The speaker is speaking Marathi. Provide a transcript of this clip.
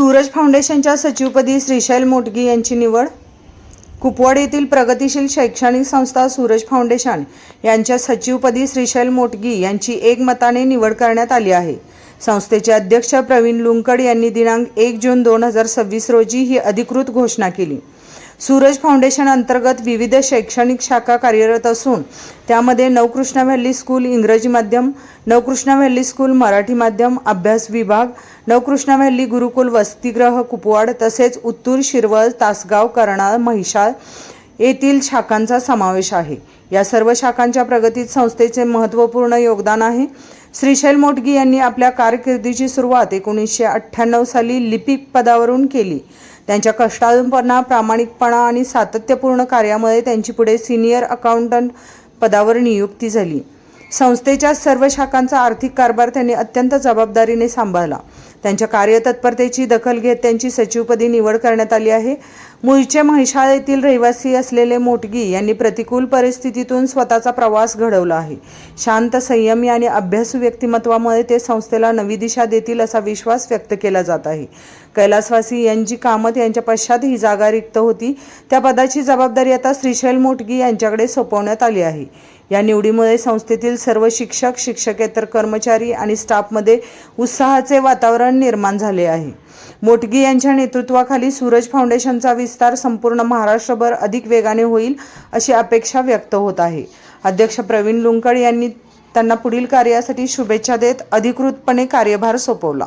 सूरज फाउंडेशनच्या सचिवपदी श्रीशैल मोटगी यांची निवड। कुपवाड येथील प्रगतिशील शैक्षणिक संस्था सूरज फाउंडेशन यांच्या सचिवपदी श्रीशैल मोटगी यांची एकमताने निवड करण्यात आली आहे। संस्थेचे अध्यक्ष प्रवीण लुंकड यांनी दिनांक 1 जून 2026 रोजी ही अधिकृत घोषणा केली। सूरज फाउंडेशन अंतर्गत विविध शैक्षणिक शाखा कार्यरत असून त्यामध्ये नवकृष्णा व्हॅली स्कूल इंग्रजी माध्यम, नवकृष्णा व्हॅली स्कूल मराठी माध्यम अभ्यास विभाग, नवकृष्णा व्हॅली गुरुकुल वसतिगृह कुपवाड तसेच उत्तूर, शिरवळ, तासगाव, करनाळ, म्हैसाळ येथील शाखांचा समावेश आहे। या सर्व शाखांच्या प्रगतीत संस्थेचे महत्त्वपूर्ण योगदान आहे। श्रीशैल मोटगी यांनी आपल्या कारकिर्दीची सुरुवात 1998 साली लिपिक पदावरून केली। त्यांच्या कष्टाळूपणा, प्रामाणिकपणा आणि सातत्यपूर्ण कार्यामुळे त्यांची पुढे सिनियर अकाउंटंट पदावर नियुक्ती झाली। संस्थेच्या सर्व शाखांचा आर्थिक कारभार त्यांनी अत्यंत जबाबदारीने सांभाळला। त्यांच्या कार्यतत्परतेची दखल घेत त्यांची सचिवपदी निवड करण्यात आली आहे। मूळचे म्हैसाळ येथील रहिवासी असलेले मोटगी यांनी प्रतिकूल परिस्थितीतून स्वतःचा प्रवास घडवला आहे। शांत, संयमी आणि अभ्यासू व्यक्तिमत्वामुळे ते संस्थेला नवी दिशा देतील असा विश्वास व्यक्त केला जात आहे। कैलासवासी यांची कामत यांच्या पश्चात ही जागा रिक्त होती, त्या पदाची जबाबदारी आता श्रीशैल मोटगी यांच्याकडे सोपवण्यात आली आहे। या निवडीमुळे संस्थेतील सर्व शिक्षक, शिक्षकेतर कर्मचारी आणि स्टाफमध्ये उत्साहाचे वातावरण निर्माण झाले आहे। मोटगी यांच्या नेतृत्वाखाली सूरज फाउंडेशनचा विस्तार संपूर्ण महाराष्ट्रभर अधिक वेगाने होईल अशी अपेक्षा व्यक्त होत आहे। अध्यक्ष प्रवीण लुंकड यांनी त्यांना पुढील कार्यासाठी शुभेच्छा देत अधिकृतपणे कार्यभार सोपवला।